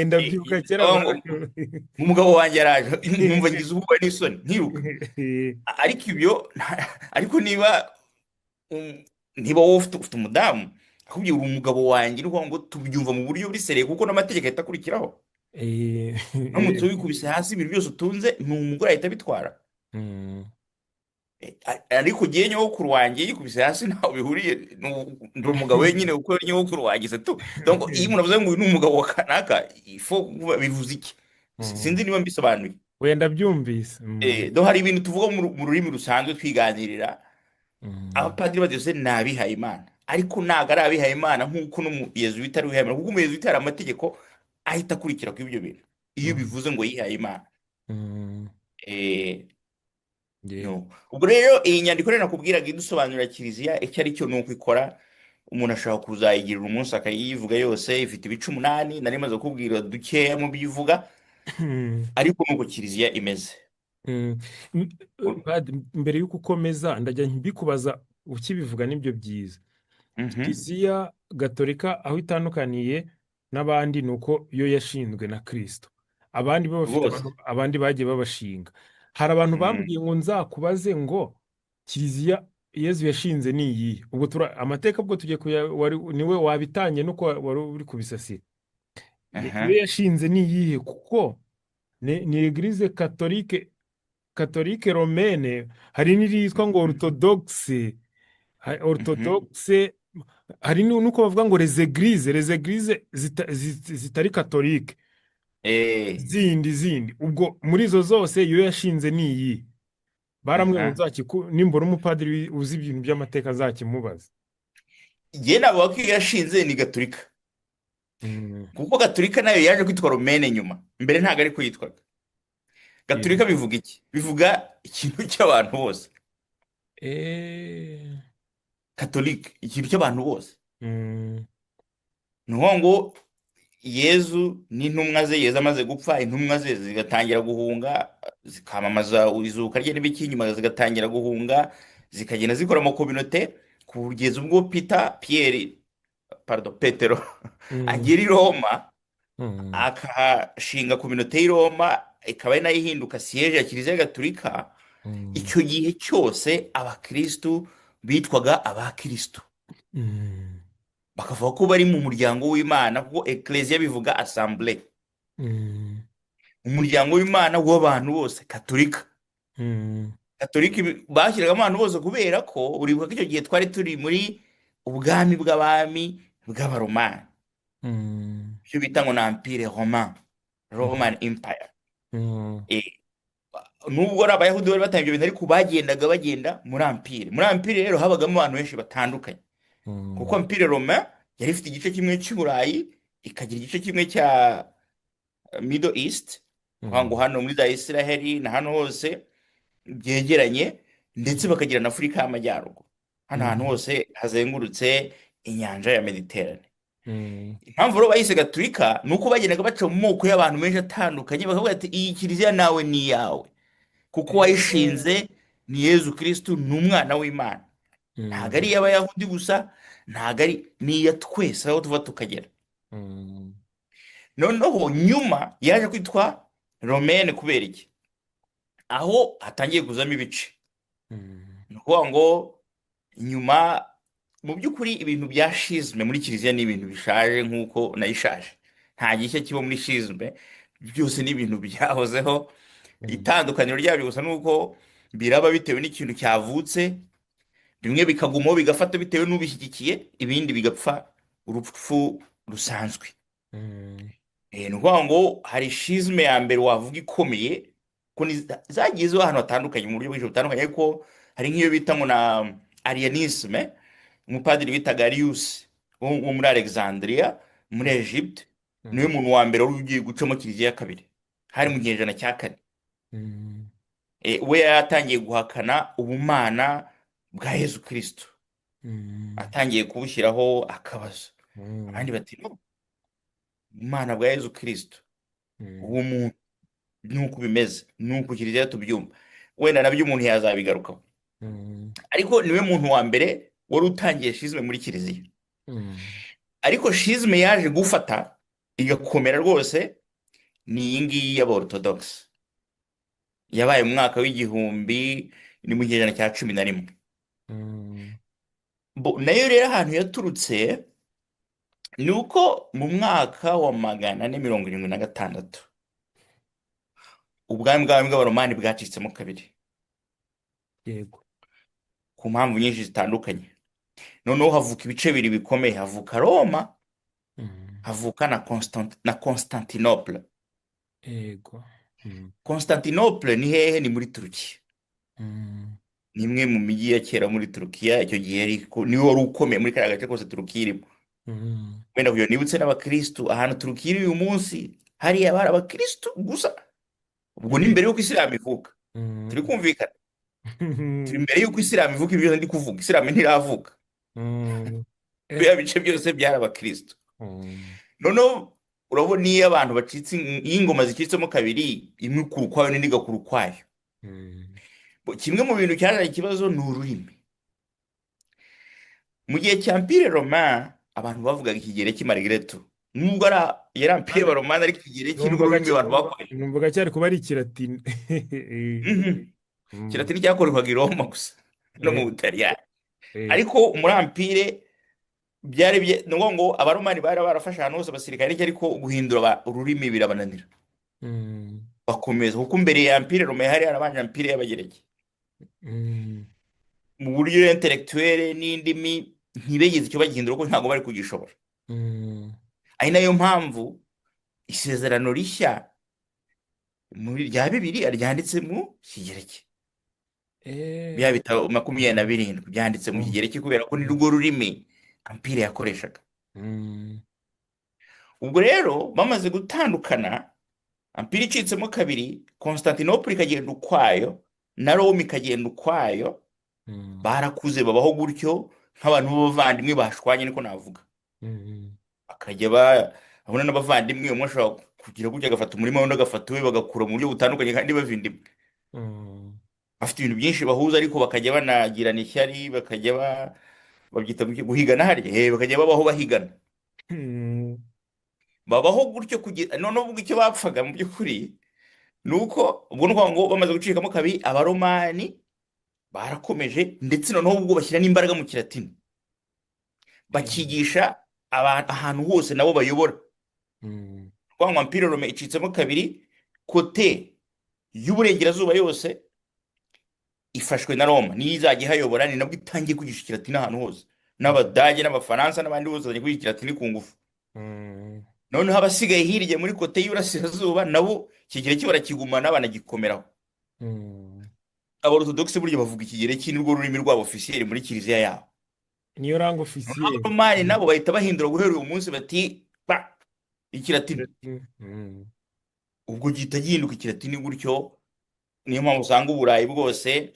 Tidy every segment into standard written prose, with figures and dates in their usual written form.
ndabyibuka kera Aho ngo barabivuga. umugabo wanjye araje nkumva ngize ubwoba n'isoni nkiruka. Ariko ibyo ariko um, niba wowe ufite umudamu akubwiye uri umugabo wanjye, ni ukuvuga ngo tubyumva mu buryo buri seriye kuko n'amategeko ahita akurikiraho. Uramutse wikubise hasi ibintu byose utunze ni umugore ahita abitwara. Ariko ugiye nyogokuru wanjye yikubise hasi ntawe bihuriye, ndi umugabo wenyine kuko ari nyogokuru wanjye se tu. Donc iyo umuntu avuze ngo uyu ni umugabo wa kanaka bivuze iki? Sinzi niba mbisobanuye. wenda byumvise. Hari ibintu tuvuga mu rurimi rusanzwe twiganirira, abapadiri badiyose ni abihaye Imana, ariko ntabwo ari abihaye Imana nk'uko n'umuyezuwiti ari uwihaye Imana, kuko umuyezuwiti hari amategeko ahita akurikira kuri ibyo bintu iyo bivuze ngo yihaye Imana. Eh, Yego. no. Ubwo rero iyi nyandiko rero nakubwiraga idusobanurira kiliziya icyo ari cyo nuko ikora. Umuntu ashobora kuzayigirira umunsi akayivuga yose, ifite ibice 8 nari maze kukubwira dukeya mu bivuga, ariko nuko kiliziya imeze. Mm. Mbere y'uko ukomeza ndajya mbikubaza ukibivuga nibyo byiza. Mhm. Kiliziya Gatolika aho itandukaniye n'abandi ni uko yo yashinzwe na Kristo, abandi bo bafite Rwose. abandi bagiye babashinga. Hari abantu Mhm. bambwiye ngo nzakubaze ngo Kiliziya Yezu yashinze ni iyihe. Ubwo amateka ubwo tugiye niwe wabitanye nuko wari uri kubisasira. Iyo Aha. yashinze ni iyihe kuko ni Eglise Catholique Romaine, hari n'iriyitwa ngo Orthodoxe, Mhm. Orthodoxe, hari nuko bavuga ngo les églises zitari catholique Eh. zindi ubwo muri izo zose iyo yashinze ni iyi. Baramwe ngo Aha. nimbona umupadiri uzi ibintu by'amateka azakimubaza. Njye navuga ko iyo yashinze ni Gatolika, Mm. kuko Gatolika nayo yaje kwitwa Romene nyuma, mbere ntabwo ariko yitwaga. Yeah. Gatolika bivuga iki? Bivuga ikintu cy'abantu bose. Eh. Katolika ikintu cy'abantu bose. Mm. Ni ukuvuga ngo Yezu n'intumwa ze, Yezu amaze gupfa intumwa ze zigatangira guhunga, zikamamaza izuka rye n'ibiki, inyuma zigatangira guhunga, zikagenda zikora amakominote kugeza ubwo Petero Mm. agera i Roma, Mm. akahashinga kominote y'i Roma, ikaba ari nayo ihinduka siyeje ya Kiliziya Gatolika. Mm. Icyo gihe cyose abakristu bitwaga abakristu, Mm. bakavuga ko bari mu muryango w'Imana, kuko ecclesia bivuga assemblée, Mm. umuryango w'Imana w'abantu bose, Katolika. Mm. Katolika bashyiragamo abantu bose kubera ko uribuka ko icyo gihe twari turi muri ubwami bw'abami bw'abaromani, Mm. icyo bita ngo na empire romain, Mm. Roman Empire. Mm. Eh, nubwo ari abayahudi bari batanga ibyo bintu, ariko bagendaga bagenda muri empire. Muri empire rero habagamo abantu benshi batandukanye, kuko Mm. empire romain yari ifite igice kimwe cy'uburayi, ikagira igice kimwe cya middle east, kuvuga ngo Mm. hano muri za Israheli na hano hose byegeranye, ndetse bakagira na Afurika y'Amajyaruguru, hano hantu Mm. hose hazengurutse inyanja ya Mediterane. Mm. Impamvu rero bayise Gatolika ni uko bagendaga baca mu moko y'abantu menshi atandukanye, bakavuga ati iyi kiliziya nawe ni iyawe, kuko Eh. wayishinze ni Yezu Kristu, ni umwana w'Imana. Ntabwo ari Mm. iy'abayahudi gusa, ntabwo ari n'iya twese aho tuva tukagera. Mm. Noneho nyuma yaje kwitwa Romaine kubera iki? Aho hatangiye kuzamo ibice. Mm. Ni ukuvuga ngo nyuma, mu by'ukuri ibintu bya shizme muri kiliziya ni ibintu bishaje nk'uko nayo ishaje, nta gishya kiba muri shizme, byose ni ibintu byahozeho. Mm. Itandukaniro ryabyo gusa ni uko biraba bitewe n'ikintu cyavutse, bimwe bikagumaho bigafata bitewe n'ubishyigikiye, ibindi bigapfa urupfu rusanzwe. Mm. Ni ukuvuga ngo hari shizme ya mbere wavuga ikomeye, ko zagiye ziba ahantu hatandukanye mu buryo bwinshi butandukanye, ariko hari nk'iyo bita ngo na arianisme. Umupadiri bitaga Arius wo muri Alexandria muri Egypte, niwe Mm. muntu wa mbere wari ugiye gucamo kiliziya ya kabiri, hari mu kinyejana cya 4. Mm. We yari atangiye guhakana ubumana bwa Yezu Kristo, Mm. atangiye kubushyiraho akabazo. Mm. Abandi bati no, ubumana bwa Yezu Kristo, Mm. uwo muntu nuko bimeze, nuko kiliziya tubyumva. Wenda nabyo umuntu yazabigarukaho, Mm. ariko niwe muntu wa mbere wari utangiye shizme muri kiliziya. Mm. Ariko shizme yaje gufata igakomera rwose, ni iyi ngiyi y'aborthodox yabaye mu mwaka w'igihumbi, ni mu kinyejana cya cumi na rimwe. Mm. Nayo rero ahantu yaturutse ni uko mu mwaka wa 476 ubwami bw'abaromani bwacitsemo kabiri Yego. ku mpamvu nyinshi zitandukanye. Noneho havuka ibice bibiri bikomeye, havuka Roma, Mm. havuka na Constantinople. Yego. Mm. Constantinople ni hehe? Ni muri Turukiya. Mm. Ni imwe mu mijyi ya kera muri Turukiya, icyo gihe ariko niwe wari ukomeye muri kariya gace kose Turukiya irimo. Mm. Wenda kugira nibutse n'abakristu ahantu Turukiya iri uyu munsi, hariya bari abakristu gusa. Ubwo ni Eh. mbere y'uko Isilamu ivuka. Turi Mm. kumvikana, turi mbere y'uko Isilamu ivuka. Ibyo ndi kuvuga Isilamu ntiravuka, Mm. Eh. biriya bice byose byari abakristu. Mm. Noneho urabona iyo abantu bacitse, iyo ingoma zicitsemo kabiri, imwe ikura ukwayo n'indi igakura ukwayo. Mm. Kimwe mu bintu cyazanye ikibazo ni ururimi. Mu gihe cya Empire Romain abantu bavugaga ikigereki Margareto, nubwo yari Empire Romain ariko ikigereki nirwo numvaga rurimi abantu bakoresha. numvaga cyari kuba ari ikilatini. Mhm. Mm. Kilatini cyakoreshwaga i Roma gusa no mu Eh. Butaliyani. Eh. Ariko muri Empire ni ngombwa ngo abaromani bari barafashe ahantu hose abasirikare, ariko guhindura ururimi birabananira. Mm. Bakomeza kuko mbere ya Empire Romain hari harabanje Empire y'Abagereki. Mm. Mu buryo intellectuel n'indimi ntibegeze icyo bagihindura kuko ntabwo bari kugishobora. Mm. Ari nayo mpamvu isezerano rishya muri rya Bibiliya ryanditse mu kigereki. Eh. Bya bitabo 27 byanditse mu Mm. kigereki kubera ko ni rwo rurimi Empire yakoreshaga. Mm. Ubwo rero bamaze gutandukana, Empire icitsemo kabiri, Constantinople ikagenda ukwayo na Rome ikagenda ukwayo. Mm. Barakuze babaho gutyo nk'abantu b'abavandimwe bashwanye, niko navuga. Mm. Bakajya babona n'abavandimwe, umwe ashobora kugira gutya agafata umurima w'undi agafata uwe, bagakura mu buryo butandukanye kandi bavindimwe. Mm. Bafite ibintu byinshi bahuza, ariko bakajya banagirana ishyari, babyita guhigana harya, bakajya babaho bahigana. Mm. Babaho gutyo kugira noneho ubwo icyo bapfaga mu by'ukuri ni uko ubwo ni ukuvuga ngo bamaze gucikamo kabiri, abaromani barakomeje, ndetse noneho ubwo bashyira n'imbaraga mu kilatini, bakigisha abantu ahantu hose nabo bayobora. Mm. Kuvuga ngo Empire Romain icitsemo kabiri, kote y'uburengerazuba yose ifashwe na Roma, niyo izajya ihayobora, ni nabwo itangiye kwigisha ikilatini ahantu hose. N'Abadage n'Abafaransa n'abandi bose bagiye kwigisha ikilatini ku ngufu. Mm. Noneho abasigaye hirya muri kote y'Iburasirazuba nabo ikigereki barakigumana, banagikomeraho. Mm. Aborthodox burya bavuga ikigereki, nirwo rurimi rwabo officiel muri kiliziya yabo. niyo rango Noneho officiel. Abaromani nabo bahita bahindura guhera uyu munsi bati ikilatini. Mm. Ubwo gihita gihinduka ikilatini gutyo. Niyo mpamvu usanga Uburayi bwose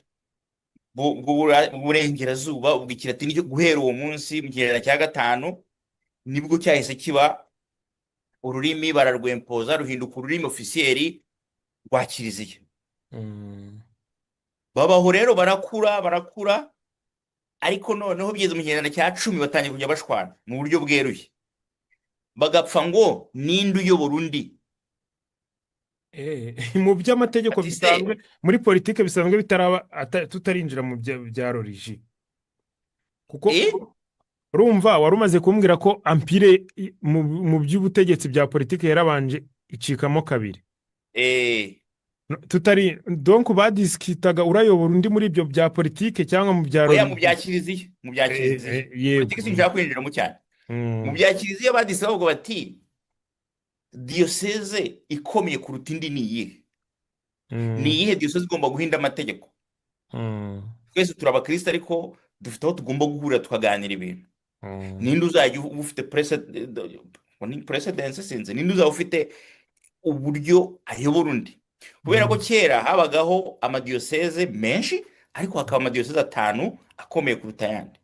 bw'uburengerazuba ubwo ikilatini cyo guhera uwo munsi mu kinyejana cya gatanu nibwo cyahise kiba ururimi, bararwempoza ruhinduka ururimi officiel rwa kiliziya. Mm. Babaho rero barakura, ariko noneho bigeze mu kinyejana cya 10 batangiye kujya bashwana mu buryo bweruye, bagapfa ngo ninde uyobora undi. Mu by'amategeko Ati se, bisanzwe, muri politike bisanzwe bitaraba tutarinjira mu bya roriji, kuko urumva wari umaze kumbwira ko Empire mu by'ubutegetsi bya politike yarabanje icikamo kabiri. Tutari donc badiskitaga urayobora undi muri ibyo bya politike cyangwa mu bya oya, mu bya kiliziya, mu bya kiliziya. Politike sinshaka kwinjiramo cyane. Mu bya kiliziya badise bavuga bati diyoseze ikomeye kuruta indi ni iyihe? Ni iyihe diyoseze igomba guhinda amategeko? Twese turi abakristo, ariko dufite aho tugomba guhurira tukaganira ibintu. Ninde uzajya ufite precedence, sinzi ninde uzaba ufite uburyo ayobora undi. Kubera ko kera habagaho amadiyoseze menshi, ariko hakaba amadiyoseze 5 akomeye kuruta ayandi.